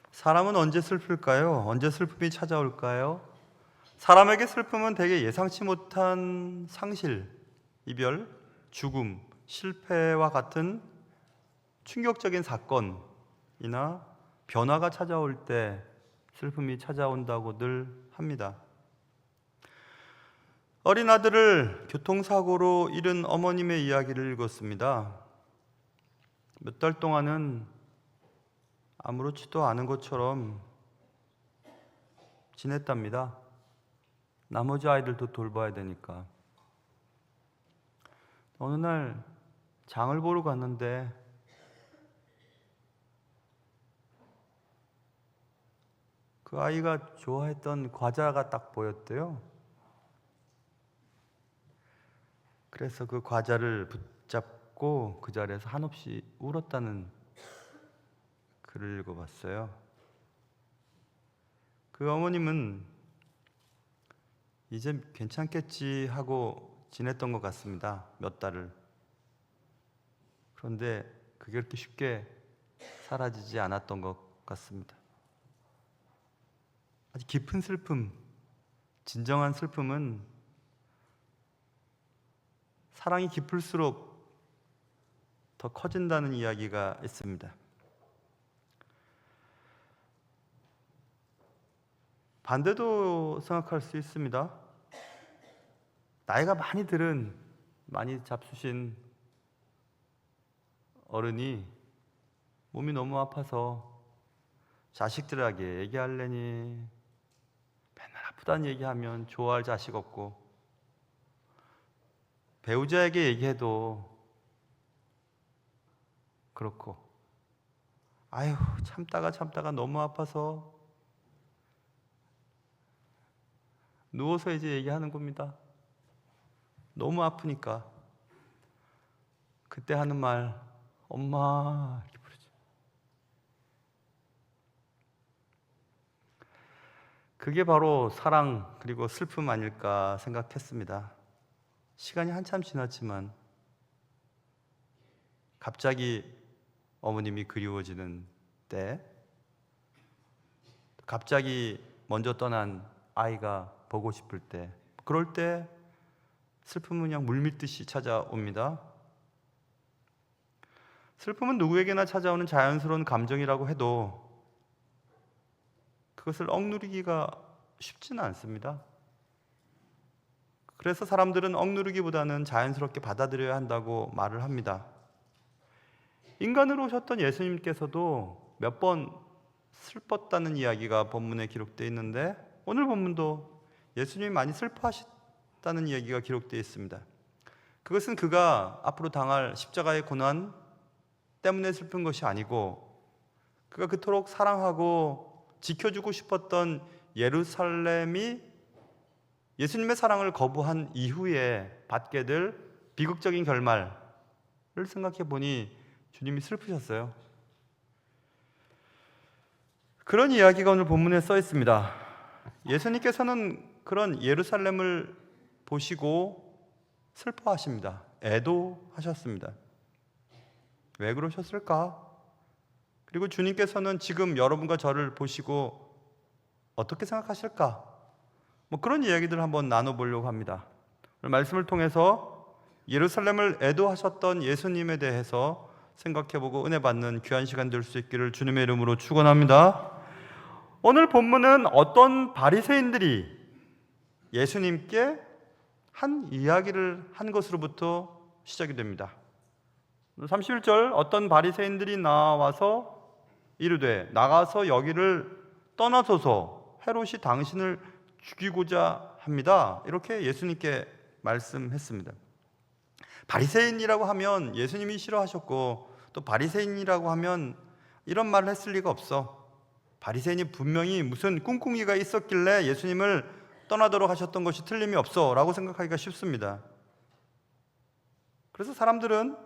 사람은 언제 슬플까요? 언제 슬픔이 찾아올까요? 사람에게 슬픔은 대개 예상치 못한 상실, 이별, 죽음, 실패와 같은 충격적인 사건이나 변화가 찾아올 때 슬픔이 찾아온다고들 합니다. 어린 아들을 교통사고로 잃은 어머님의 이야기를 읽었습니다. 몇 달 동안은 아무렇지도 않은 것처럼 지냈답니다. 나머지 아이들도 돌봐야 되니까. 어느 날 장을 보러 갔는데 그 아이가 좋아했던 과자가 딱 보였대요. 그래서 그 과자를 붙잡고 그 자리에서 한없이 울었다는 글을 읽어봤어요. 그 어머님은 이제 괜찮겠지 하고 지냈던 것 같습니다. 몇 달을. 그런데 그게 그렇게 쉽게 사라지지 않았던 것 같습니다. 아주 깊은 슬픔, 진정한 슬픔은 사랑이 깊을수록 더 커진다는 이야기가 있습니다. 반대도 생각할 수 있습니다. 나이가 많이 들은, 많이 잡수신 어른이 몸이 너무 아파서 자식들에게 얘기하려니 맨날 아프다는 얘기하면 좋아할 자식 없고, 배우자에게 얘기해도 그렇고, 아유 참다가 너무 아파서 누워서 이제 얘기하는 겁니다. 너무 아프니까. 그때 하는 말, 엄마 이렇게 부르죠. 그게 바로 사랑 그리고 슬픔 아닐까 생각했습니다. 시간이 한참 지났지만 갑자기 어머님이 그리워지는 때, 갑자기 먼저 떠난 아이가 보고 싶을 때, 그럴 때 슬픔은 그냥 물밀듯이 찾아옵니다. 슬픔은 누구에게나 찾아오는 자연스러운 감정이라고 해도 그것을 억누르기가 쉽지는 않습니다. 그래서 사람들은 억누르기보다는 자연스럽게 받아들여야 한다고 말을 합니다. 인간으로 오셨던 예수님께서도 몇 번 슬펐다는 이야기가 본문에 기록되어 있는데, 오늘 본문도 예수님이 많이 슬퍼하셨다는 이야기가 기록되어 있습니다. 그것은 그가 앞으로 당할 십자가의 고난 때문에 슬픈 것이 아니고, 그가 그토록 사랑하고 지켜주고 싶었던 예루살렘이 예수님의 사랑을 거부한 이후에 받게 될 비극적인 결말을 생각해 보니 주님이 슬프셨어요. 그런 이야기가 오늘 본문에 써 있습니다. 예수님께서는 그런 예루살렘을 보시고 슬퍼하십니다. 애도하셨습니다. 왜 그러셨을까? 그리고 주님께서는 지금 여러분과 저를 보시고 어떻게 생각하실까? 그런 이야기들을 한번 나눠보려고 합니다. 오늘 말씀을 통해서 예루살렘을 애도하셨던 예수님에 대해서 생각해보고 은혜 받는 귀한 시간 될 수 있기를 주님의 이름으로 축원합니다. 오늘 본문은 어떤 바리새인들이 예수님께 한 이야기를 한 것으로부터 시작이 됩니다. 31절, 어떤 바리새인들이 나와서 이르되 나가서 여기를 떠나소서, 헤롯이 당신을 죽이고자 합니다. 이렇게 예수님께 말씀했습니다. 바리새인이라고 하면 예수님이 싫어하셨고, 또 바리새인이라고 하면 이런 말을 했을 리가 없어. 바리새인이 분명히 무슨 꿍꿍이가 있었길래 예수님을 떠나도록 하셨던 것이 틀림이 없어 라고 생각하기가 쉽습니다. 그래서 사람들은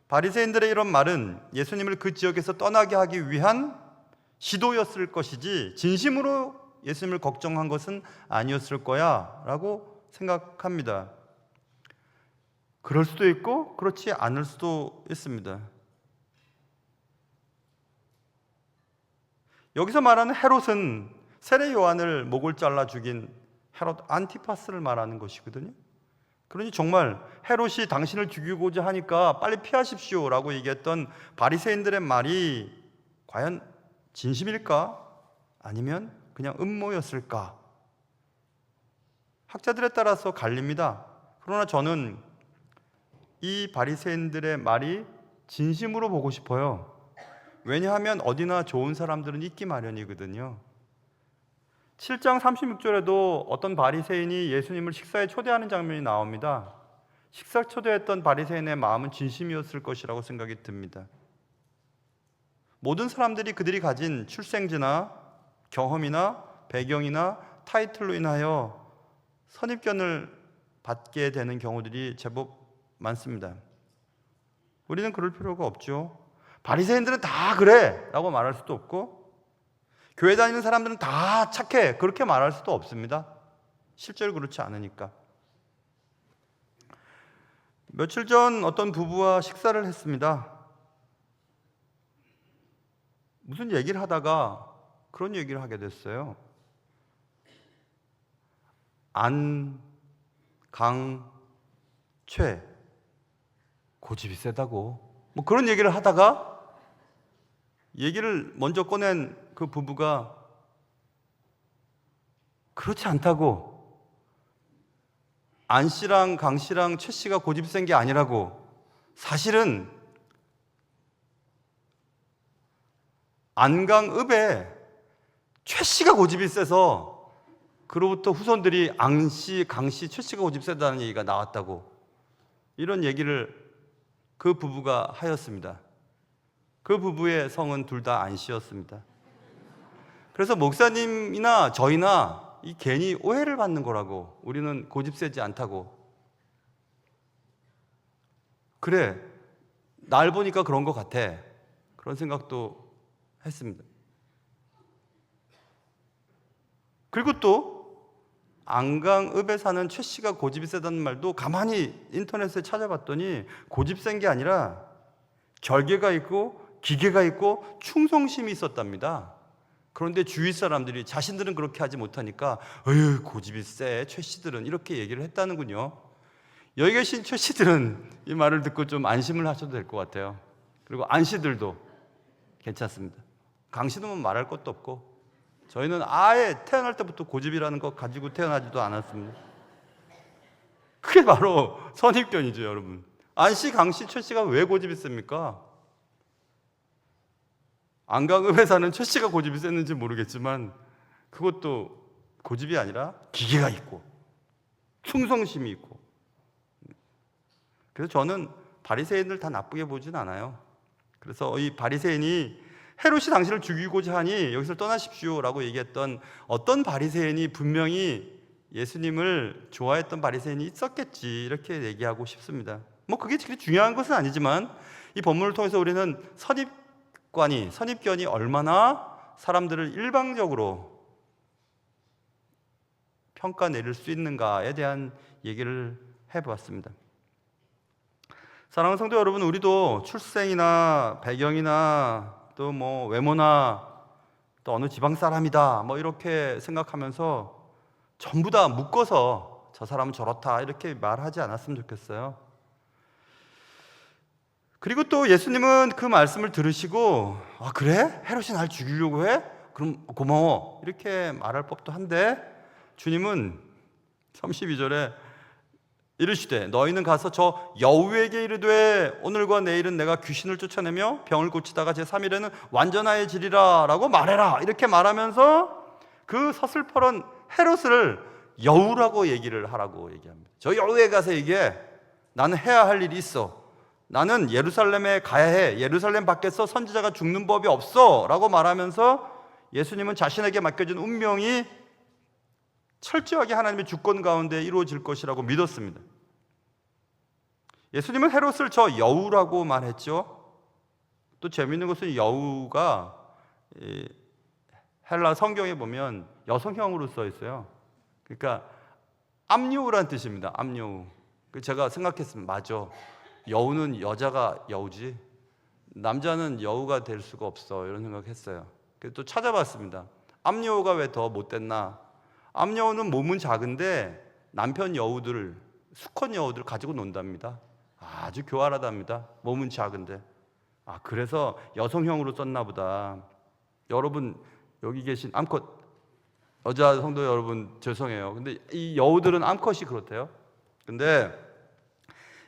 바리새인들의 이런 말은 예수님을 그 지역에서 떠나게 하기 위한 시도였을 것이지 진심으로 예수님을 걱정한 것은 아니었을 거야 라고 생각합니다. 그럴 수도 있고 그렇지 않을 수도 있습니다. 여기서 말하는 헤롯은 세례 요한을 목을 잘라 죽인 헤롯 안티파스를 말하는 것이거든요. 그러니 정말 헤롯이 당신을 죽이고자 하니까 빨리 피하십시오라고 얘기했던 바리새인들의 말이 과연 진심일까? 아니면 그냥 음모였을까? 학자들에 따라서 갈립니다. 그러나 저는 이 바리새인들의 말이 진심으로 보고 싶어요. 왜냐하면 어디나 좋은 사람들은 있기 마련이거든요. 7장 36절에도 어떤 바리새인이 예수님을 식사에 초대하는 장면이 나옵니다. 식사 초대했던 바리새인의 마음은 진심이었을 것이라고 생각이 듭니다. 모든 사람들이 그들이 가진 출생지나 경험이나 배경이나 타이틀로 인하여 선입견을 받게 되는 경우들이 제법 많습니다. 우리는 그럴 필요가 없죠. 바리새인들은 다 그래 라고 말할 수도 없고 교회 다니는 사람들은 다 착해 그렇게 말할 수도 없습니다. 실제로 그렇지 않으니까. 며칠 전 어떤 부부와 식사를 했습니다. 무슨 얘기를 하다가 그런 얘기를 하게 됐어요. 안, 강, 최 고집이 세다고 뭐 그런 얘기를 하다가 얘기를 먼저 꺼낸 그 부부가 그렇지 않다고, 안 씨랑 강 씨랑 최 씨가 고집 센 게 아니라고, 사실은 안강읍에 최 씨가 고집이 세서 그로부터 후손들이 안 씨, 강 씨, 최 씨가 고집 세다는 얘기가 나왔다고, 이런 얘기를 그 부부가 하였습니다. 그 부부의 성은 둘 다 안 씨였습니다. 그래서 목사님이나 저희나 이 괜히 오해를 받는 거라고, 우리는 고집 세지 않다고. 그래, 날 보니까 그런 것 같아. 그런 생각도 했습니다. 그리고 또 안강읍에 사는 최 씨가 고집이 세다는 말도 가만히 인터넷에 찾아봤더니 고집 센 게 아니라 결계가 있고 기계가 있고 충성심이 있었답니다. 그런데 주위 사람들이 자신들은 그렇게 하지 못하니까 어휴 고집이 세 최 씨들은, 이렇게 얘기를 했다는군요. 여기 계신 최 씨들은 이 말을 듣고 좀 안심을 하셔도 될 것 같아요. 그리고 안 씨들도 괜찮습니다. 강 씨는 뭐 말할 것도 없고, 저희는 아예 태어날 때부터 고집이라는 거 가지고 태어나지도 않았습니다. 그게 바로 선입견이죠, 여러분. 안 씨, 강 씨, 최 씨가 왜 고집이 셉니까? 안강읍에 사는 최 씨가 고집이 셌는지 모르겠지만 그것도 고집이 아니라 기계가 있고 충성심이 있고. 그래서 저는 바리새인들 다 나쁘게 보진 않아요. 그래서 이 바리새인이 헤롯이 당신을 죽이고자 하니 여기서 떠나십시오 라고 얘기했던 어떤 바리새인이 분명히 예수님을 좋아했던 바리새인이 있었겠지, 이렇게 얘기하고 싶습니다. 뭐 그게 그렇게 중요한 것은 아니지만 이 본문을 통해서 우리는 선입견이 얼마나 사람들을 일방적으로 평가 내릴 수 있는가에 대한 얘기를 해보았습니다. 사랑하는 성도 여러분, 우리도 출생이나 배경이나 또 뭐 외모나 또 어느 지방 사람이다 뭐 이렇게 생각하면서 전부 다 묶어서 저 사람은 저렇다 이렇게 말하지 않았으면 좋겠어요. 그리고 또 예수님은 그 말씀을 들으시고 아 그래? 헤롯이 날 죽이려고 해? 그럼 고마워 이렇게 말할 법도 한데, 주님은 32절에 이르시되 너희는 가서 저 여우에게 이르되 오늘과 내일은 내가 귀신을 쫓아내며 병을 고치다가 제3일에는 완전하여지리라 라고 말해라, 이렇게 말하면서 그 서슬퍼런 헤롯을 여우라고 얘기를 하라고 얘기합니다. 저 여우에 가서 얘기해. 나는 해야 할 일이 있어. 나는 예루살렘에 가야 해. 예루살렘 밖에서 선지자가 죽는 법이 없어 라고 말하면서 예수님은 자신에게 맡겨진 운명이 철저하게 하나님의 주권 가운데 이루어질 것이라고 믿었습니다. 예수님은 헤롯을 저 여우라고 말했죠. 또 재미있는 것은 여우가 헬라 성경에 보면 여성형으로 써 있어요. 그러니까 암여우라는 뜻입니다. 암여우. 제가 생각했습니다. 맞아. 여우는 여자가 여우지 남자는 여우가 될 수가 없어, 이런 생각했어요. 그래서 또 찾아봤습니다. 암여우가 왜 더 못됐나? 암여우는 몸은 작은데 남편 여우들, 수컷 여우들 가지고 논답니다. 아주 교활하답니다. 몸은 작은데. 그래서 여성형으로 썼나 보다. 여러분, 여기 계신 암컷 여자 성도 여러분, 죄송해요. 근데 이 여우들은 암컷이 그렇대요. 근데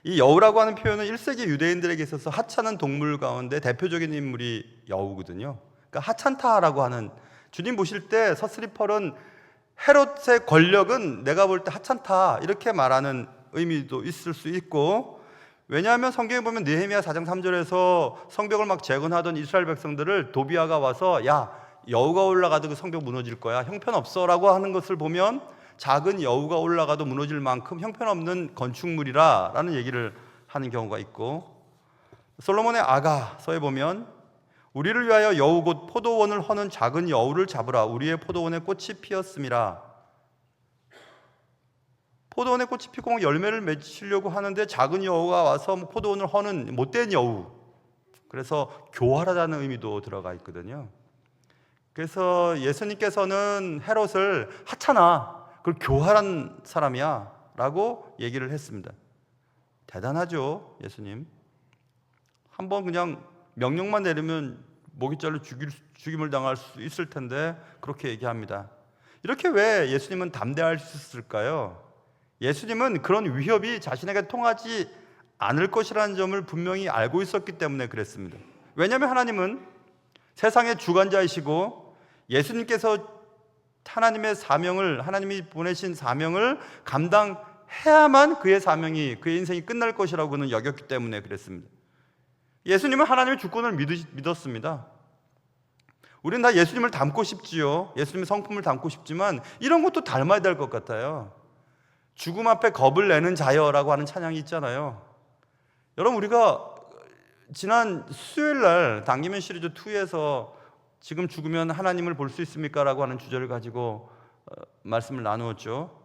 이 여우라고 하는 표현은 1세기 유대인들에게 있어서 하찮은 동물 가운데 대표적인 인물이 여우거든요. 그러니까 하찮다라고 하는, 주님 보실 때 서스리펄은 헤롯의 권력은 내가 볼 때 하찮다 이렇게 말하는 의미도 있을 수 있고, 왜냐하면 성경에 보면 느헤미야 4장 3절에서 성벽을 막 재건하던 이스라엘 백성들을 도비아가 와서 야, 여우가 올라가도 그 성벽 무너질 거야, 형편없어 라고 하는 것을 보면 작은 여우가 올라가도 무너질 만큼 형편없는 건축물이라 라는 얘기를 하는 경우가 있고, 솔로몬의 아가서에 보면 우리를 위하여 여우 곧 포도원을 허는 작은 여우를 잡으라. 우리의 포도원에 꽃이 피었음이라. 포도원에 꽃이 피고 열매를 맺으려고 하는데 작은 여우가 와서 포도원을 허는 못된 여우. 그래서 교활하다는 의미도 들어가 있거든요. 그래서 예수님께서는 헤롯을 하찮아, 그걸 교활한 사람이야 라고 얘기를 했습니다. 대단하죠, 예수님. 한번 그냥 명령만 내리면 목이 잘려 죽임을 당할 수 있을 텐데 그렇게 얘기합니다. 이렇게 왜 예수님은 담대할 수 있을까요? 예수님은 그런 위협이 자신에게 통하지 않을 것이라는 점을 분명히 알고 있었기 때문에 그랬습니다. 왜냐하면 하나님은 세상의 주관자이시고 예수님께서 하나님의 사명을, 하나님이 보내신 사명을 감당해야만 그의 사명이, 그의 인생이 끝날 것이라고 그는 여겼기 때문에 그랬습니다. 예수님은 하나님의 주권을 믿었습니다. 우리는 다 예수님을 닮고 싶지요. 예수님의 성품을 닮고 싶지만 이런 것도 닮아야 될 것 같아요. 죽음 앞에 겁을 내는 자여라고 하는 찬양이 있잖아요. 여러분, 우리가 지난 수요일 날 당기면 시리즈 2에서 지금 죽으면 하나님을 볼 수 있습니까? 라고 하는 주제를 가지고 말씀을 나누었죠.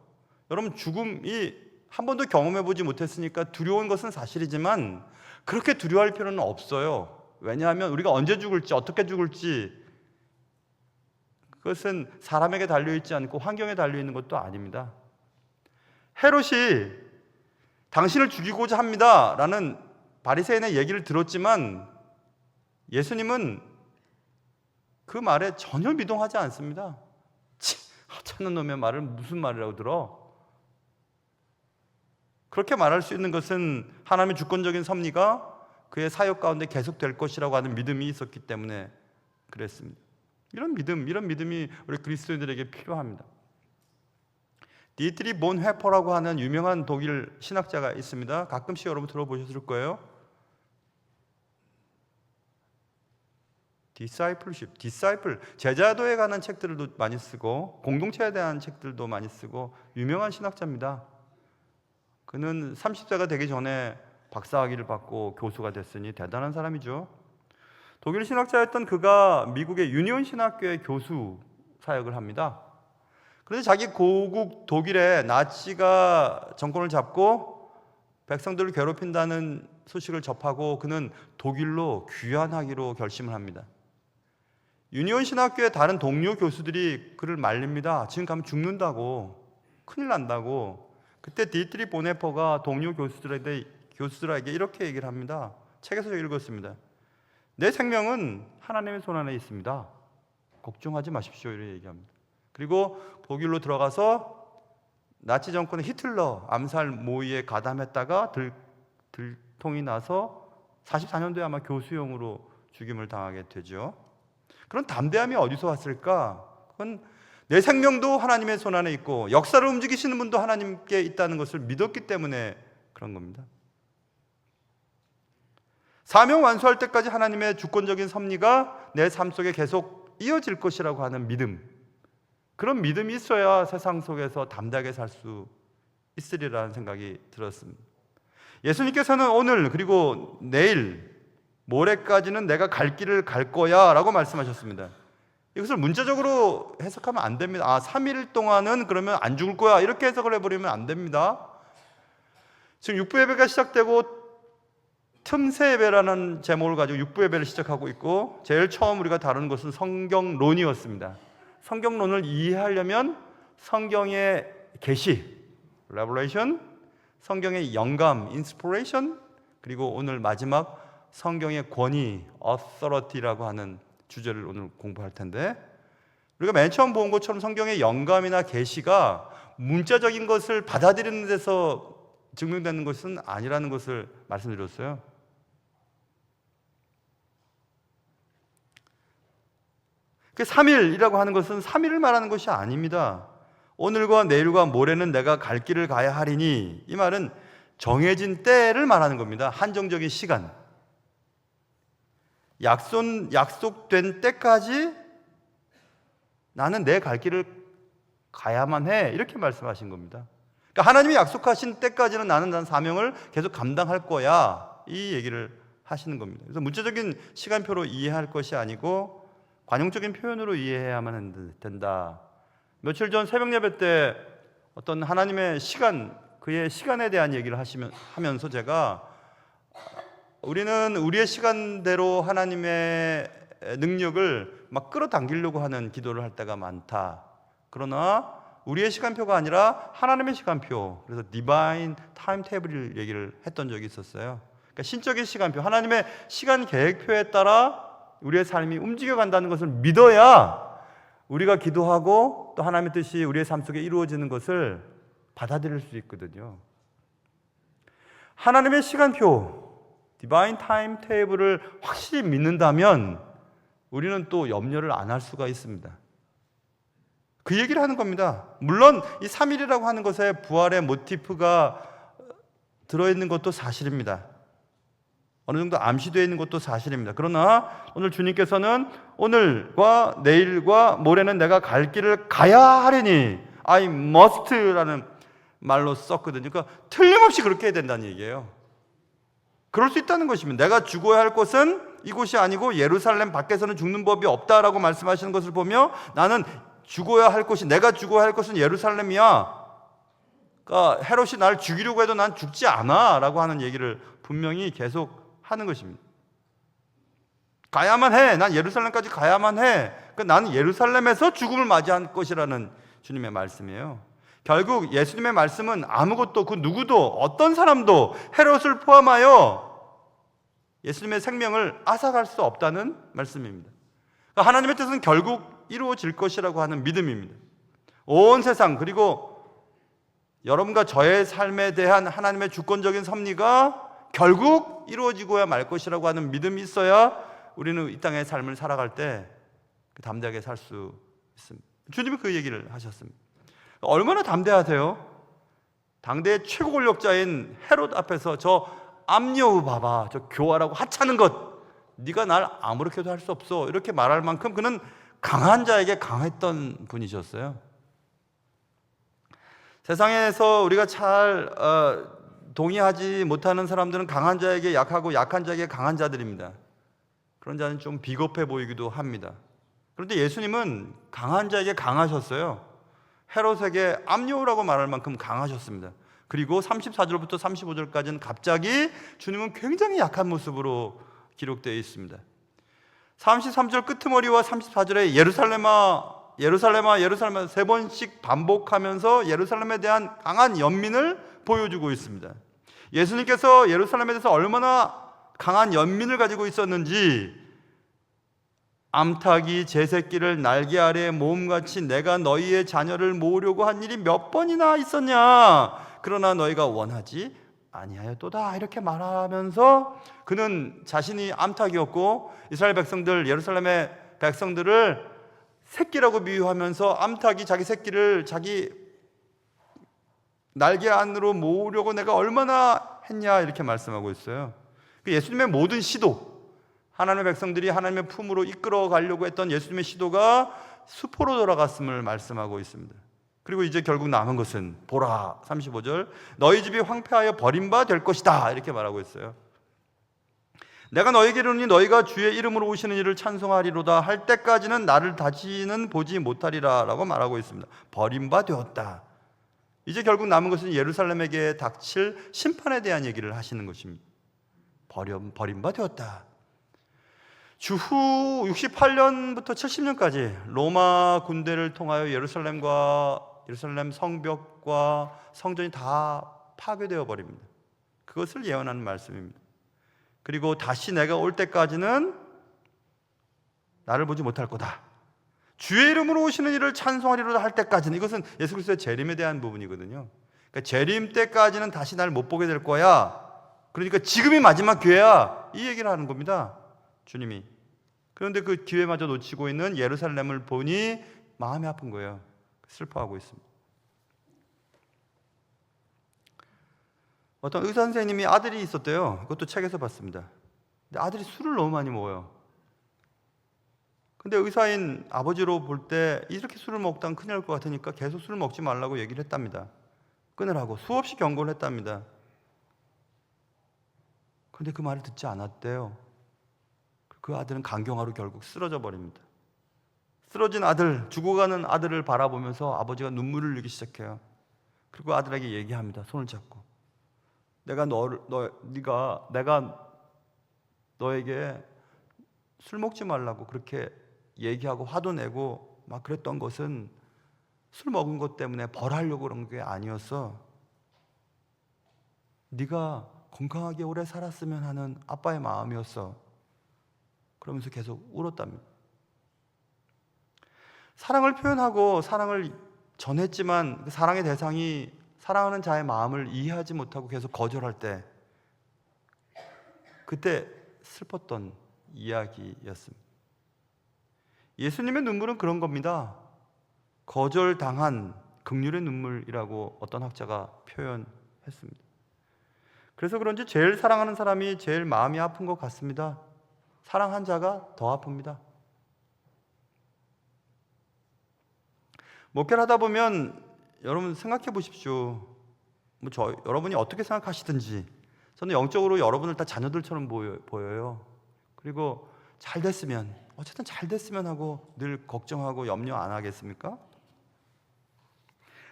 여러분, 죽음이 한 번도 경험해보지 못했으니까 두려운 것은 사실이지만 그렇게 두려워할 필요는 없어요. 왜냐하면 우리가 언제 죽을지, 어떻게 죽을지 그것은 사람에게 달려있지 않고 환경에 달려있는 것도 아닙니다. 헤롯이 당신을 죽이고자 합니다 라는 바리새인의 얘기를 들었지만 예수님은 그 말에 전혀 미동하지 않습니다. 하찮은 놈의 말을 무슨 말이라고 들어? 그렇게 말할 수 있는 것은 하나님의 주권적인 섭리가 그의 사역 가운데 계속될 것이라고 하는 믿음이 있었기 때문에 그랬습니다. 이런 믿음이 우리 그리스도인들에게 필요합니다. 디트리 본 회퍼라고 하는 유명한 독일 신학자가 있습니다. 가끔씩 여러분 들어보셨을 거예요. 디사이플, 제자도에 관한 책들도 많이 쓰고 공동체에 대한 책들도 많이 쓰고 유명한 신학자입니다. 그는 30세가 되기 전에 박사학위를 받고 교수가 됐으니 대단한 사람이죠. 독일 신학자였던 그가 미국의 유니온 신학교의 교수 사역을 합니다. 그런데 자기 고국 독일에 나치가 정권을 잡고 백성들을 괴롭힌다는 소식을 접하고 그는 독일로 귀환하기로 결심을 합니다. 유니온 신학교의 다른 동료 교수들이 그를 말립니다. 지금 가면 죽는다고, 큰일 난다고. 그때 디트리 보네퍼가 동료 교수들에게 이렇게 얘기를 합니다. 책에서 읽었습니다. 내 생명은 하나님의 손 안에 있습니다. 걱정하지 마십시오. 이렇게 얘기합니다. 그리고 독일로 들어가서 나치 정권의 히틀러 암살 모의에 가담했다가 들통이 나서 44년도에 아마 교수형으로 죽임을 당하게 되죠. 그런 담대함이 어디서 왔을까? 그건 내 생명도 하나님의 손 안에 있고 역사를 움직이시는 분도 하나님께 있다는 것을 믿었기 때문에 그런 겁니다. 사명 완수할 때까지 하나님의 주권적인 섭리가 내 삶 속에 계속 이어질 것이라고 하는 믿음, 그런 믿음이 있어야 세상 속에서 담대하게 살 수 있으리라는 생각이 들었습니다. 예수님께서는 오늘 그리고 내일 모레까지는 내가 갈 길을 갈 거야 라고 말씀하셨습니다. 이것을 문자적으로 해석하면 안 됩니다. 3일 동안은 그러면 안 죽을 거야, 이렇게 해석을 해버리면 안 됩니다. 지금 육부 예배가 시작되고 틈새 예배라는 제목을 가지고 육부 예배를 시작하고 있고, 제일 처음 우리가 다루는 것은 성경론이었습니다. 성경론을 이해하려면 성경의 계시, revelation, 성경의 영감, inspiration, 그리고 오늘 마지막 성경의 권위, authority라고 하는 주제를 오늘 공부할 텐데, 우리가 맨 처음 본 것처럼 성경의 영감이나 계시가 문자적인 것을 받아들이는 데서 증명되는 것은 아니라는 것을 말씀드렸어요. 그 3일이라고 하는 것은 3일을 말하는 것이 아닙니다. 오늘과 내일과 모레는 내가 갈 길을 가야 하리니, 이 말은 정해진 때를 말하는 겁니다. 한정적인 시간, 약속된 때까지 나는 내 갈 길을 가야만 해, 이렇게 말씀하신 겁니다. 그러니까 하나님이 약속하신 때까지는 나는 사명을 계속 감당할 거야, 이 얘기를 하시는 겁니다. 그래서 문자적인 시간표로 이해할 것이 아니고 관용적인 표현으로 이해해야만 된다. 며칠 전 새벽 예배 때 어떤 하나님의 시간, 그의 시간에 대한 얘기를 하면서 제가, 우리는 우리의 시간대로 하나님의 능력을 막 끌어당기려고 하는 기도를 할 때가 많다. 그러나 우리의 시간표가 아니라 하나님의 시간표, 그래서 디바인 타임테이블을 얘기를 했던 적이 있었어요. 그러니까 신적인 시간표, 하나님의 시간 계획표에 따라 우리의 삶이 움직여간다는 것을 믿어야 우리가 기도하고 또 하나님의 뜻이 우리의 삶 속에 이루어지는 것을 받아들일 수 있거든요. 하나님의 시간표, 디바인 타임 테이블을 확실히 믿는다면 우리는 또 염려를 안 할 수가 있습니다. 그 얘기를 하는 겁니다. 물론 이 3일이라고 하는 것에 부활의 모티프가 들어있는 것도 사실입니다. 어느 정도 암시되어 있는 것도 사실입니다. 그러나 오늘 주님께서는 오늘과 내일과 모레는 내가 갈 길을 가야 하리니, I must라는 말로 썼거든요. 그러니까 틀림없이 그렇게 해야 된다는 얘기예요. 그럴 수 있다는 것입니다. 내가 죽어야 할 곳은 이곳이 아니고 예루살렘 밖에서는 죽는 법이 없다라고 말씀하시는 것을 보며, 나는 죽어야 할 곳이, 내가 죽어야 할 곳은 예루살렘이야. 그러니까 헤롯이 날 죽이려고 해도 난 죽지 않아 라고 하는 얘기를 분명히 계속 하는 것입니다. 가야만 해. 난 예루살렘까지 가야만 해. 그러니까 나는 예루살렘에서 죽음을 맞이할 것이라는 주님의 말씀이에요. 결국 예수님의 말씀은 아무것도, 그 누구도, 어떤 사람도 헤롯을 포함하여 예수님의 생명을 앗아갈 수 없다는 말씀입니다. 그러니까 하나님의 뜻은 결국 이루어질 것이라고 하는 믿음입니다. 온 세상, 그리고 여러분과 저의 삶에 대한 하나님의 주권적인 섭리가 결국 이루어지고야 말 것이라고 하는 믿음이 있어야 우리는 이 땅의 삶을 살아갈 때 담대하게 살 수 있습니다. 주님이 그 얘기를 하셨습니다. 얼마나 담대하세요? 당대의 최고 권력자인 헤롯 앞에서 저 암여우 봐봐, 저 교활하고 하찮은 것, 네가 날 아무렇게도 할 수 없어, 이렇게 말할 만큼 그는 강한 자에게 강했던 분이셨어요. 세상에서 우리가 잘 동의하지 못하는 사람들은 강한 자에게 약하고 약한 자에게 강한 자들입니다. 그런 자는 좀 비겁해 보이기도 합니다. 그런데 예수님은 강한 자에게 강하셨어요. 헤롯에게 암여우라고 말할 만큼 강하셨습니다. 그리고 34절부터 35절까지는 갑자기 주님은 굉장히 약한 모습으로 기록되어 있습니다. 33절 끄트머리와 34절에 예루살렘아 예루살렘아 예루살렘아 세 번씩 반복하면서 예루살렘에 대한 강한 연민을 보여주고 있습니다. 예수님께서 예루살렘에 대해서 얼마나 강한 연민을 가지고 있었는지, 암탉이 제 새끼를 날개 아래에 모음같이 내가 너희의 자녀를 모으려고 한 일이 몇 번이나 있었냐, 그러나 너희가 원하지 아니하였도다, 이렇게 말하면서 그는 자신이 암탉이었고 이스라엘 백성들, 예루살렘의 백성들을 새끼라고 비유하면서 암탉이 자기 새끼를 자기 날개 안으로 모으려고 내가 얼마나 했냐, 이렇게 말씀하고 있어요. 예수님의 모든 시도, 하나님의 백성들이 하나님의 품으로 이끌어 가려고 했던 예수님의 시도가 수포로 돌아갔음을 말씀하고 있습니다. 그리고 이제 결국 남은 것은 보라, 35절, 너희 집이 황폐하여 버림바 될 것이다, 이렇게 말하고 있어요. 내가 너에게 이르노니 너희가 주의 이름으로 오시는 이를 찬송하리로다 할 때까지는 나를 다시는 보지 못하리라 라고 말하고 있습니다. 버림받았다. 이제 결국 남은 것은 예루살렘에게 닥칠 심판에 대한 얘기를 하시는 것입니다. 버림받았다. 주후 68년부터 70년까지 로마 군대를 통하여 예루살렘 성벽과 성전이 다 파괴되어 버립니다. 그것을 예언하는 말씀입니다. 그리고 다시 내가 올 때까지는 나를 보지 못할 거다. 주의 이름으로 오시는 이를 찬송하리로다 할 때까지는, 이것은 예수 그리스도의 재림에 대한 부분이거든요. 그러니까 재림 때까지는 다시 나를 못 보게 될 거야. 그러니까 지금이 마지막 기회야, 이 얘기를 하는 겁니다, 주님이. 그런데 그 기회마저 놓치고 있는 예루살렘을 보니 마음이 아픈 거예요. 슬퍼하고 있습니다. 어떤 의사 선생님이 아들이 있었대요. 그것도 책에서 봤습니다. 근데 아들이 술을 너무 많이 먹어요. 근데 의사인 아버지로 볼 때 이렇게 술을 먹다가 큰일 날 것 같으니까 계속 술을 먹지 말라고 얘기를 했답니다. 끊으라고 수없이 경고를 했답니다. 근데 그 말을 듣지 않았대요. 그 아들은 간경화로 결국 쓰러져 버립니다. 쓰러진 아들, 죽어가는 아들을 바라보면서 아버지가 눈물을 흘리기 시작해요. 그리고 아들에게 얘기합니다. 손을 잡고. 내가 너에게 술 먹지 말라고 그렇게 얘기하고 화도 내고 막 그랬던 것은 술 먹은 것 때문에 벌하려고 그런 게 아니었어. 네가 건강하게 오래 살았으면 하는 아빠의 마음이었어. 그러면서 계속 울었답니다. 사랑을 표현하고 사랑을 전했지만 그 사랑의 대상이 사랑하는 자의 마음을 이해하지 못하고 계속 거절할 때, 그때 슬펐던 이야기였습니다. 예수님의 눈물은 그런 겁니다. 거절당한 긍휼의 눈물이라고 어떤 학자가 표현했습니다. 그래서 그런지 제일 사랑하는 사람이 제일 마음이 아픈 것 같습니다. 사랑한 자가 더 아픕니다. 목회를 하다 보면 여러분 생각해 보십시오. 여러분이 어떻게 생각하시든지 저는 영적으로 여러분을 다 자녀들처럼 보여요. 그리고 어쨌든 잘 됐으면 하고 늘 걱정하고 염려 안 하겠습니까?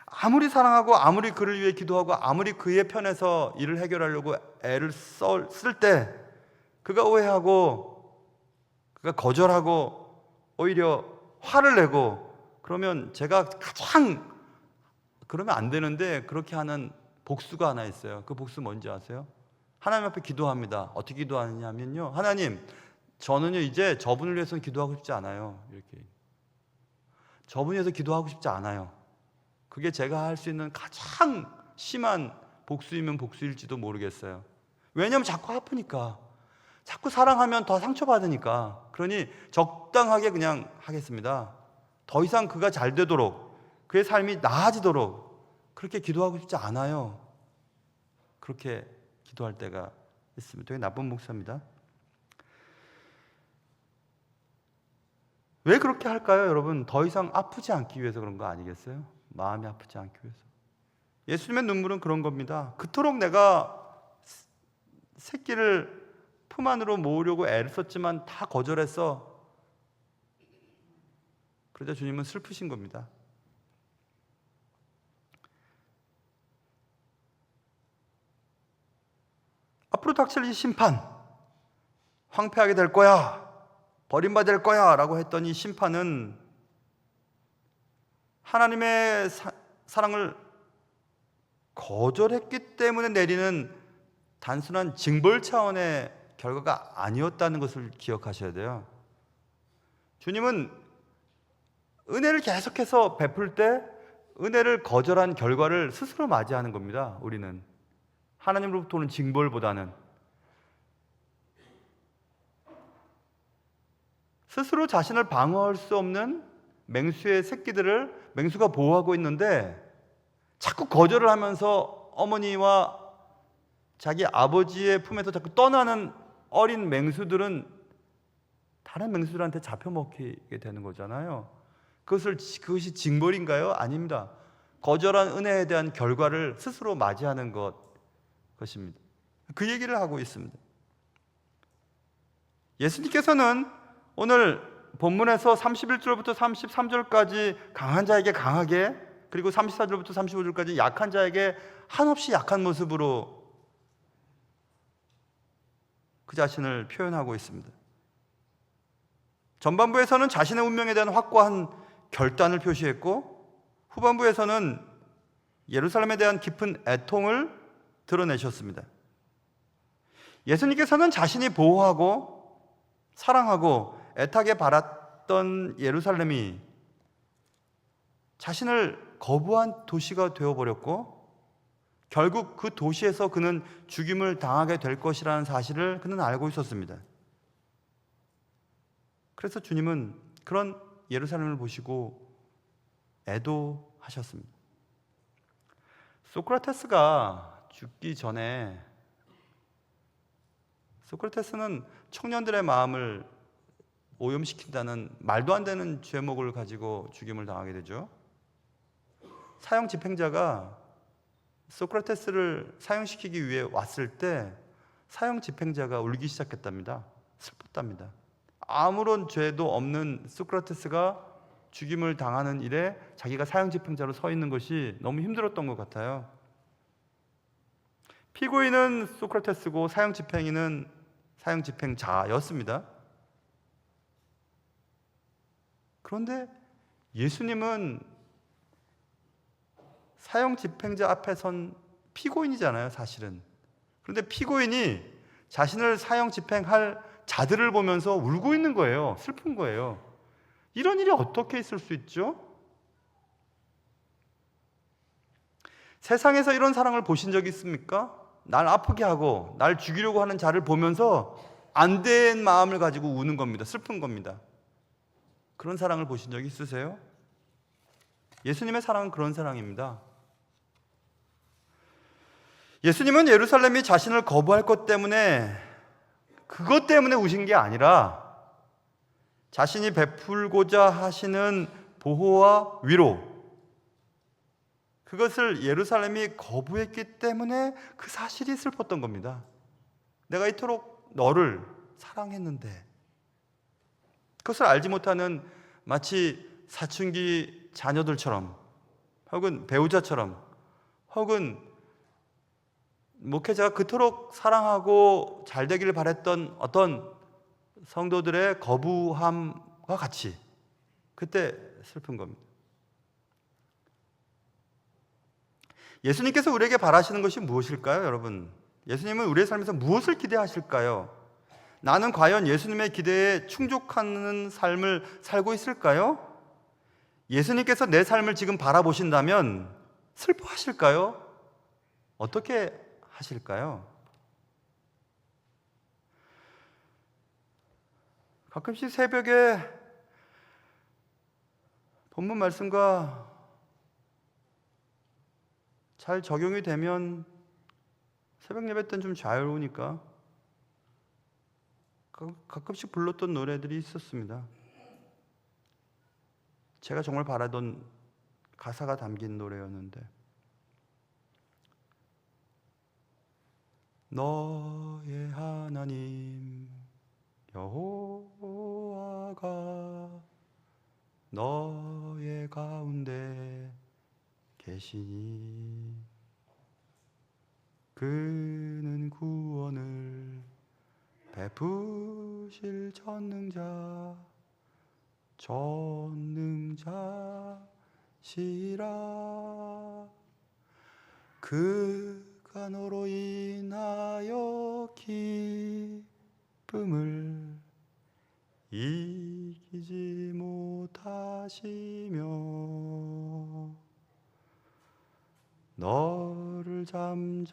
아무리 사랑하고 아무리 그를 위해 기도하고 아무리 그의 편에서 일을 해결하려고 애를 쓸 때 그가 오해하고 그가 거절하고 오히려 화를 내고 그러면 제가 가장 그러면 안 되는데 그렇게 하는 복수가 하나 있어요. 그 복수 뭔지 아세요? 하나님 앞에 기도합니다. 어떻게 기도하느냐면요, 하나님, 저는요 이제 저분을 위해서는 기도하고 싶지 않아요. 이렇게 저분을 위해서 기도하고 싶지 않아요. 그게 제가 할 수 있는 가장 심한 복수이면 복수일지도 모르겠어요. 왜냐하면 자꾸 아프니까, 자꾸 사랑하면 더 상처받으니까. 그러니 적당하게 그냥 하겠습니다. 더 이상 그가 잘 되도록, 그의 삶이 나아지도록 그렇게 기도하고 싶지 않아요. 그렇게 기도할 때가 있습니다. 되게 나쁜 목사입니다. 왜 그렇게 할까요, 여러분? 더 이상 아프지 않기 위해서 그런 거 아니겠어요? 마음이 아프지 않기 위해서. 예수님의 눈물은 그런 겁니다. 그토록 내가 새끼를 품 안으로 모으려고 애를 썼지만 다 거절했어. 그러자 주님은 슬프신 겁니다. 앞으로 닥칠 이 심판, 황폐하게 될 거야, 버림받을 거야 라고 했던 이 심판은 하나님의 사랑을 거절했기 때문에 내리는 단순한 징벌 차원의 결과가 아니었다는 것을 기억하셔야 돼요. 주님은 은혜를 계속해서 베풀 때 은혜를 거절한 결과를 스스로 맞이하는 겁니다. 우리는 하나님으로부터 오는 징벌보다는 스스로 자신을 방어할 수 없는 맹수의 새끼들을 맹수가 보호하고 있는데 자꾸 거절을 하면서 어머니와 자기 아버지의 품에서 자꾸 떠나는 어린 맹수들은 다른 맹수들한테 잡혀먹히게 되는 거잖아요. 그것이 징벌인가요? 아닙니다. 거절한 은혜에 대한 결과를 스스로 맞이하는 것입니다. 그 얘기를 하고 있습니다. 예수님께서는 오늘 본문에서 31절부터 33절까지 강한 자에게 강하게, 그리고 34절부터 35절까지 약한 자에게 한없이 약한 모습으로 그 자신을 표현하고 있습니다. 전반부에서는 자신의 운명에 대한 확고한 결단을 표시했고, 후반부에서는 예루살렘에 대한 깊은 애통을 드러내셨습니다. 예수님께서는 자신이 보호하고 사랑하고 애타게 바랐던 예루살렘이 자신을 거부한 도시가 되어버렸고, 결국 그 도시에서 그는 죽임을 당하게 될 것이라는 사실을 그는 알고 있었습니다. 그래서 주님은 그런 예루살렘을 보시고 애도하셨습니다. 소크라테스가 죽기 전에, 소크라테스는 청년들의 마음을 오염시킨다는 말도 안 되는 죄목을 가지고 죽임을 당하게 되죠. 사형 집행자가 소크라테스를 사형시키기 위해 왔을 때 사형 집행자가 울기 시작했답니다. 슬펐답니다. 아무런 죄도 없는 소크라테스가 죽임을 당하는 일에 자기가 사형 집행자로 서 있는 것이 너무 힘들었던 것 같아요. 피고인은 소크라테스고 사형 집행인은 사형 집행자였습니다. 그런데 예수님은 사형 집행자 앞에 선 피고인이잖아요, 사실은. 그런데 피고인이 자신을 사형 집행할 자들을 보면서 울고 있는 거예요. 슬픈 거예요. 이런 일이 어떻게 있을 수 있죠? 세상에서 이런 사랑을 보신 적이 있습니까? 날 아프게 하고 날 죽이려고 하는 자를 보면서 안 된 마음을 가지고 우는 겁니다. 슬픈 겁니다. 그런 사랑을 보신 적이 있으세요? 예수님의 사랑은 그런 사랑입니다. 예수님은 예루살렘이 자신을 거부할 것 때문에, 그것 때문에 우신 게 아니라 자신이 베풀고자 하시는 보호와 위로, 그것을 예루살렘이 거부했기 때문에 그 사실이 슬펐던 겁니다. 내가 이토록 너를 사랑했는데, 그것을 알지 못하는 마치 사춘기 자녀들처럼, 혹은 배우자처럼, 혹은 목회자가 그토록 사랑하고 잘 되기를 바랬던 어떤 성도들의 거부함과 같이 그때 슬픈 겁니다. 예수님께서 우리에게 바라시는 것이 무엇일까요, 여러분? 예수님은 우리의 삶에서 무엇을 기대하실까요? 나는 과연 예수님의 기대에 충족하는 삶을 살고 있을까요? 예수님께서 내 삶을 지금 바라보신다면 슬퍼하실까요? 어떻게 하실까요? 가끔씩 새벽에 본문 말씀과 잘 적용이 되면 새벽 예배 때는 좀 자유로우니까 가끔씩 불렀던 노래들이 있었습니다. 제가 정말 바라던 가사가 담긴 노래였는데, 너의 하나님 여호와가 너의 가운데 계시니 그는 구원을 베푸실 전능자시라. 그가 너로 인하여 기쁨을 이기지 못하시며 너를 잠잠히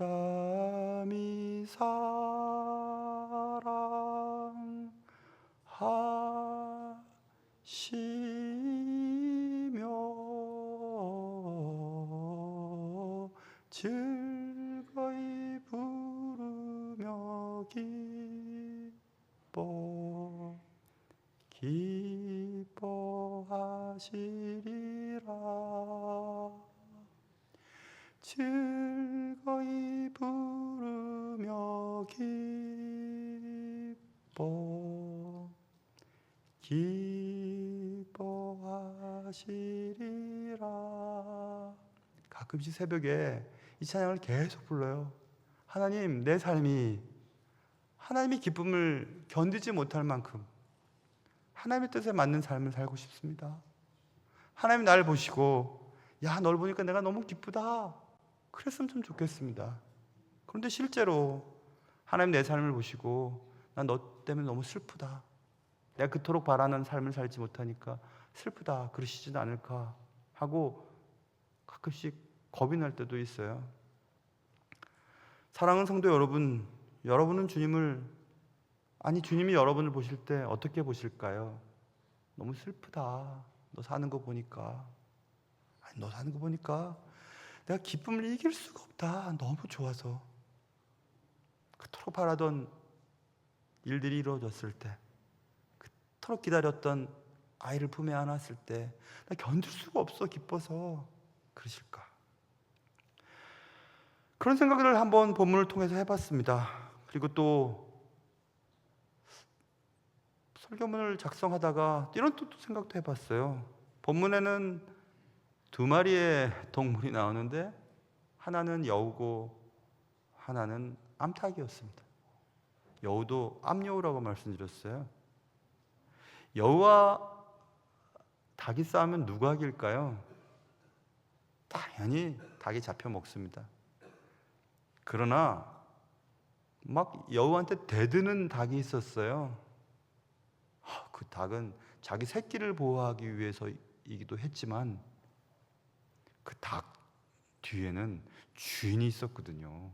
사랑하시며 즐거이 부르며 기뻐하시리라. 즐거이 부르며 기뻐하시리라. 기뻐하시리라. 가끔씩 새벽에 이 찬양을 계속 불러요. 하나님, 내 삶이 하나님의 기쁨을 견디지 못할 만큼 하나님의 뜻에 맞는 삶을 살고 싶습니다. 하나님 나를 보시고, 야, 널 보니까 내가 너무 기쁘다, 그랬으면 좀 좋겠습니다. 그런데 실제로 하나님 내 삶을 보시고, 난 너 때문에 너무 슬프다, 내가 그토록 바라는 삶을 살지 못하니까 슬프다, 그러시지는 않을까 하고 가끔씩 겁이 날 때도 있어요. 사랑하는 성도 여러분, 여러분은 주님이 여러분을 보실 때 어떻게 보실까요? 너무 슬프다, 너 사는 거 보니까. 아니, 너 사는 거 보니까 내가 기쁨을 이길 수가 없다, 너무 좋아서. 그토록 바라던 일들이 이루어졌을 때, 그토록 기다렸던 아이를 품에 안았을 때 나 견딜 수가 없어, 기뻐서. 그러실까? 그런 생각을 한번 본문을 통해서 해봤습니다. 그리고 또 설교문을 작성하다가 이런 또 생각도 해봤어요. 본문에는 두 마리의 동물이 나오는데 하나는 여우고 하나는 암탉이었습니다. 여우도 암여우라고 말씀드렸어요. 여우와 닭이 싸우면 누가 이길까요? 당연히 닭이 잡혀 먹습니다. 그러나 막 여우한테 대드는 닭이 있었어요. 그 닭은 자기 새끼를 보호하기 위해서이기도 했지만 그 닭 뒤에는 주인이 있었거든요.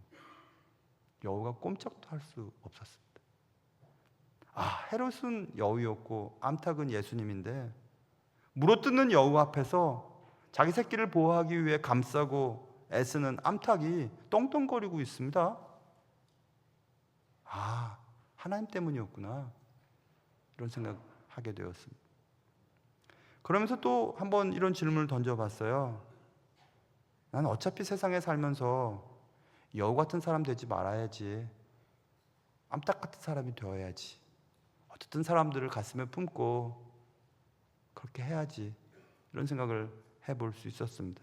여우가 꼼짝도 할 수 없었습니다. 헤롯은 여우였고 암탉은 예수님인데, 물어뜯는 여우 앞에서 자기 새끼를 보호하기 위해 감싸고 애쓰는 암탉이 똥똥거리고 있습니다. 하나님 때문이었구나, 이런 생각하게 되었습니다. 그러면서 또 한번 이런 질문을 던져봤어요. 난 어차피 세상에 살면서 여우 같은 사람 되지 말아야지, 암탉 같은 사람이 되어야지, 어쨌든 사람들을 가슴에 품고 그렇게 해야지, 이런 생각을 해볼 수 있었습니다.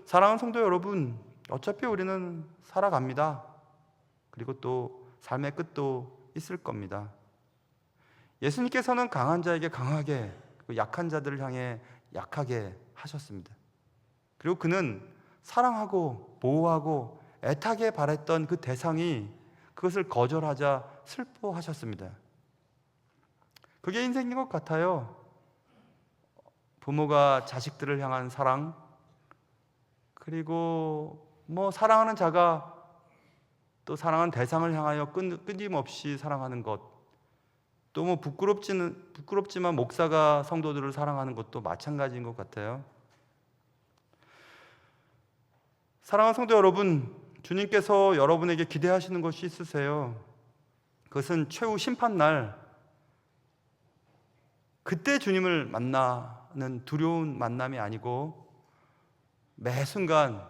사랑하는 성도 여러분, 어차피 우리는 살아갑니다. 그리고 또 삶의 끝도 있을 겁니다. 예수님께서는 강한 자에게 강하게, 약한 자들을 향해 약하게 하셨습니다. 그리고 그는 사랑하고 보호하고 애타게 바랬던 그 대상이 그것을 거절하자 슬퍼하셨습니다. 그게 인생인 것 같아요. 부모가 자식들을 향한 사랑, 그리고 사랑하는 자가 또 사랑하는 대상을 향하여 끊임없이 사랑하는 것, 또 부끄럽지만 목사가 성도들을 사랑하는 것도 마찬가지인 것 같아요. 사랑하는 성도 여러분, 주님께서 여러분에게 기대하시는 것이 있으세요. 그것은 최후 심판날, 그때 주님을 만나는 두려운 만남이 아니고 매 순간,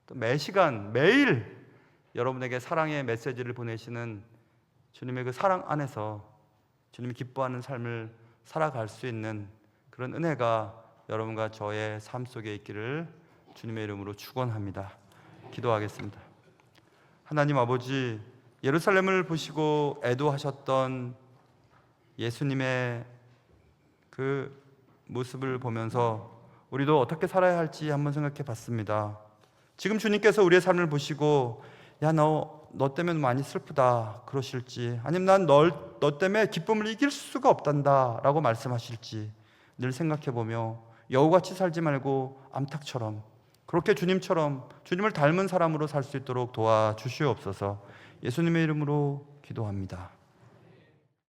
또 매 시간, 매일 여러분에게 사랑의 메시지를 보내시는 주님의 그 사랑 안에서 주님이 기뻐하는 삶을 살아갈 수 있는 그런 은혜가 여러분과 저의 삶 속에 있기를 주님의 이름으로 축원합니다. 기도하겠습니다. 하나님 아버지, 예루살렘을 보시고 애도하셨던 예수님의 그 모습을 보면서 우리도 어떻게 살아야 할지 한번 생각해 봤습니다. 지금 주님께서 우리의 삶을 보시고, 야, 너 때문에 많이 슬프다, 그러실지, 아니면 난 너 때문에 기쁨을 이길 수가 없단다 라고 말씀하실지 늘 생각해 보며 여우같이 살지 말고 암탉처럼, 그렇게 주님처럼 주님을 닮은 사람으로 살 수 있도록 도와주시옵소서. 예수님의 이름으로 기도합니다.